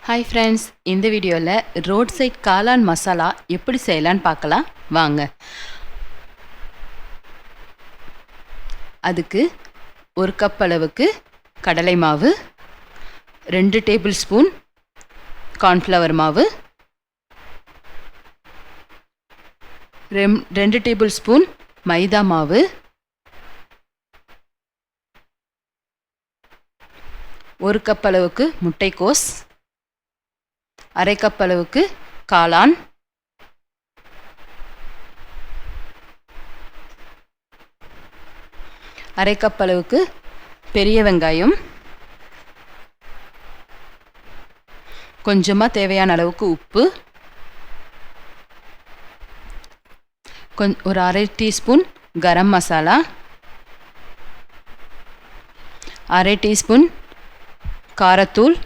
Hi friends, இந்த வீடியோவில் road side காளான் மசாலா எப்படி செய்யலான்னு பார்க்கலாம் வாங்க. அதுக்கு ஒரு கப் அளவுக்கு கடலை மாவு, 2 டேபிள் ஸ்பூன் கார்ன்ஃப்ளவர் மாவு, 2 டேபிள் ஸ்பூன் மைதா மாவு, 1 கப் அளவுக்கு முட்டைக்கோஸ், அரை கப் அளவுக்கு காளான், அரை கப் அளவுக்கு பெரிய வெங்காயம், கொஞ்சமாக தேவையான அளவுக்கு உப்பு, ஒரு அரை டீஸ்பூன் கரம் மசாலா, அரை டீஸ்பூன் காரத்தூள்,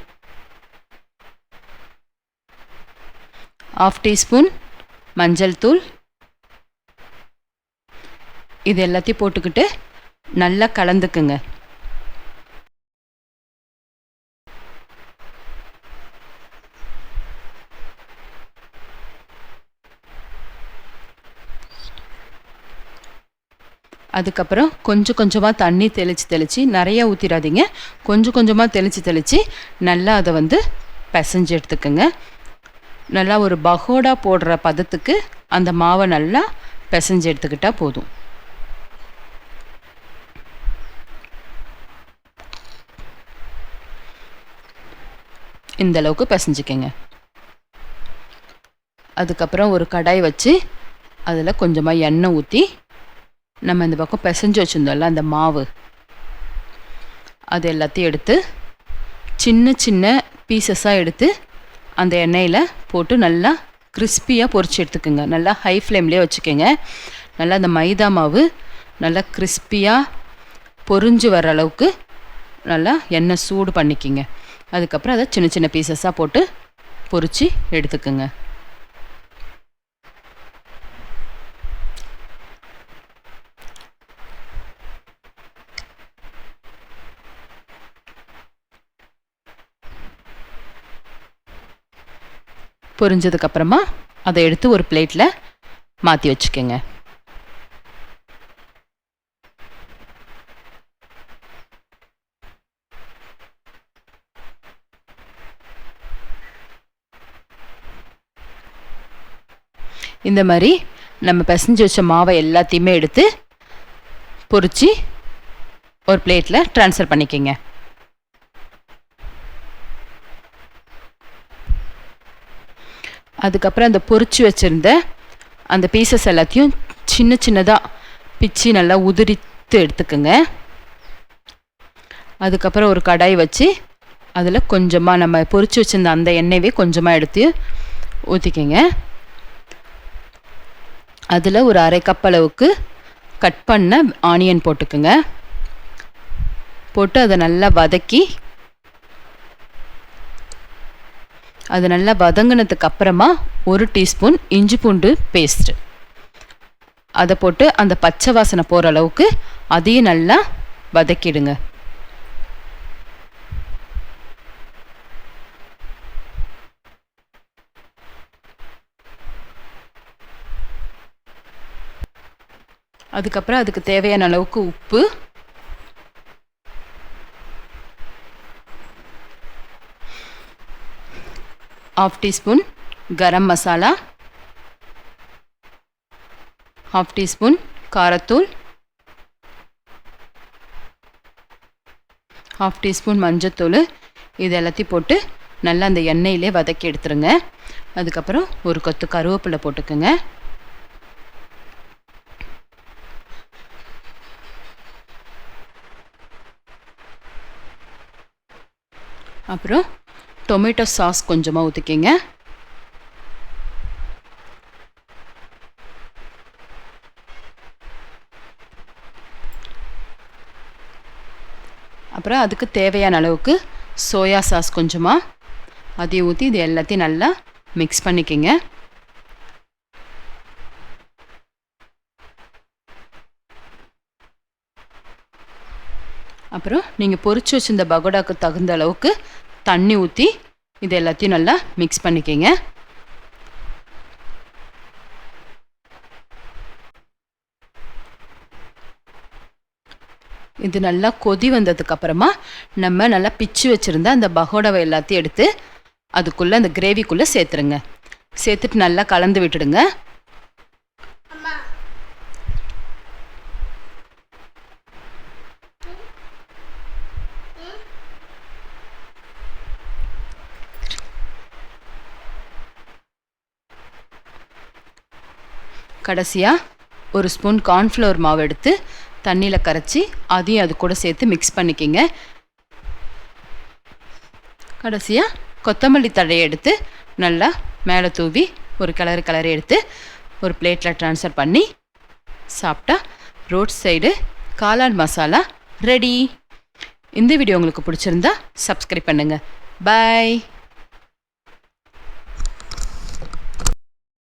1/2 டீஸ்பூன் மஞ்சள் தூள். இது எல்லாத்தையும் போட்டுக்கிட்டு நல்லா கலந்துக்குங்க. அதுக்கப்புறம் கொஞ்சம் கொஞ்சமாக தண்ணி தெளித்து நிறையா ஊற்றிடாதீங்க. கொஞ்சம் கொஞ்சமாக தெளித்து நல்லா அதை பிசைஞ்சு எடுத்துக்கோங்க. நல்லா ஒரு பகோடா போடுற பதத்துக்கு அந்த மாவை நல்லா பிசைஞ்சு எடுத்துக்கிட்டால் போதும். இந்த அளவுக்கு பிசைஞ்சிக்கங்க. அதுக்கப்புறம் ஒரு கடாய் வச்சு அதில் கொஞ்சமாக எண்ணெய் ஊற்றி நம்ம இந்த பக்கம் பிசைஞ்சு வச்சுருந்தோம்ல அந்த மாவு, அது எல்லாத்தையும் எடுத்து சின்ன சின்ன பீசஸாக எடுத்து அந்த எண்ணெயில் போட்டு நல்லா கிறிஸ்பியாக பொரிச்சு எடுத்துக்கோங்க. நல்லா ஹை ஃப்ளேம்லேயே வச்சுக்கோங்க. நல்லா அந்த மைதா மாவு நல்லா கிறிஸ்பியாக பொரிஞ்சு வர அளவுக்கு நல்லா எண்ணெய் சூடு பண்ணிக்கிங்க. அதுக்கப்புறம் அதை சின்ன சின்ன பீசஸாக போட்டு பொரிச்சு எடுத்துக்கோங்க. பொரிஞ்சதுக்கப்புறமா அதை எடுத்து ஒரு பிளேட்டில் மாற்றி வச்சுக்கோங்க. இந்த மாதிரி நம்ம பிசைஞ்சு வச்ச மாவை எல்லாத்தையுமே எடுத்து பொரிச்சு ஒரு பிளேட்டில் ட்ரான்ஸ்ஃபர் பண்ணிக்கோங்க. அதுக்கப்புறம் அந்த பொரிச்சு வச்சுருந்த அந்த பீசஸ் எல்லாத்தையும் சின்ன சின்னதாக பிச்சு நல்லா உதிரித்து எடுத்துக்கோங்க. அதுக்கப்புறம் ஒரு கடாய் வச்சு அதில் கொஞ்சமாக நம்ம பொரிச்சு வச்சுருந்த அந்த எண்ணெயவே கொஞ்சமாக எடுத்து ஊற்றிக்கோங்க. அதில் ஒரு அரை கப் அளவுக்கு கட் பண்ண ஆனியன் போட்டுக்குங்க. போட்டு அதை நல்லா வதக்கி அது நல்லா வதங்கினதுக்கு அப்புறமா 1 டீஸ்பூன் இஞ்சி பூண்டு பேஸ்ட்டு அதை போட்டு அந்த பச்சை வாசனை போகிற அளவுக்கு அதையும் நல்லா வதக்கிடுங்க. அதுக்கப்புறம் அதுக்கு தேவையான அளவுக்கு உப்பு, ½ teaspoon garam masala, 1/2 teaspoon காரத்தூள், 1/2 teaspoon மஞ்சத்தூள். இது எல்லாத்தையும் போட்டு நல்லா அந்த எண்ணெயிலே வதக்கி எடுத்துருங்க. அதுக்கப்புறம் ஒரு கொத்து கருவேப்பிலை போட்டுக்கோங்க. அப்புறம் டொமேட்டோ சாஸ் கொஞ்சமாக ஊற்றிக்கிங்க. அப்புறம் அதுக்கு தேவையான அளவுக்கு சோயா சாஸ் கொஞ்சமாக அதையும் ஊற்றி இது எல்லாத்தையும் நல்லா மிக்ஸ் பண்ணிக்கிங்க. அப்புறம் நீங்கள் பொரிச்சு வச்சிருந்த பகோடாக்கு தகுந்த அளவுக்கு தண்ணி ஊற்றி இது எல்லாத்தையும் நல்லா மிக்ஸ் பண்ணிக்கங்க. இது நல்லா கொதி வந்ததுக்கப்புறமா நம்ம நல்லா பிச்சு வச்சுருந்த அந்த பகோடாவை எல்லாத்தையும் எடுத்து அதுக்குள்ளே அந்த கிரேவிக்குள்ளே சேர்த்துருங்க. சேர்த்துட்டு நல்லா கலந்து விட்டுடுங்க. கடைசியாக ஒரு ஸ்பூன் கார்ன்ஃப்ளவர் மாவு எடுத்து தண்ணியில் கரைச்சி அதையும் அது கூட சேர்த்து மிக்ஸ் பண்ணிக்கிங்க. கடைசியாக கொத்தமல்லி தழையை எடுத்து நல்லா மேலே தூவி ஒரு கிளறி எடுத்து ஒரு பிளேட்டில் ட்ரான்ஸ்ஃபர் பண்ணி சாப்பிட்டா ரோட் சைடு காளான் மசாலா ரெடி. இந்த வீடியோ உங்களுக்கு பிடிச்சிருந்தா சப்ஸ்கிரைப் பண்ணுங்கள். பாய்.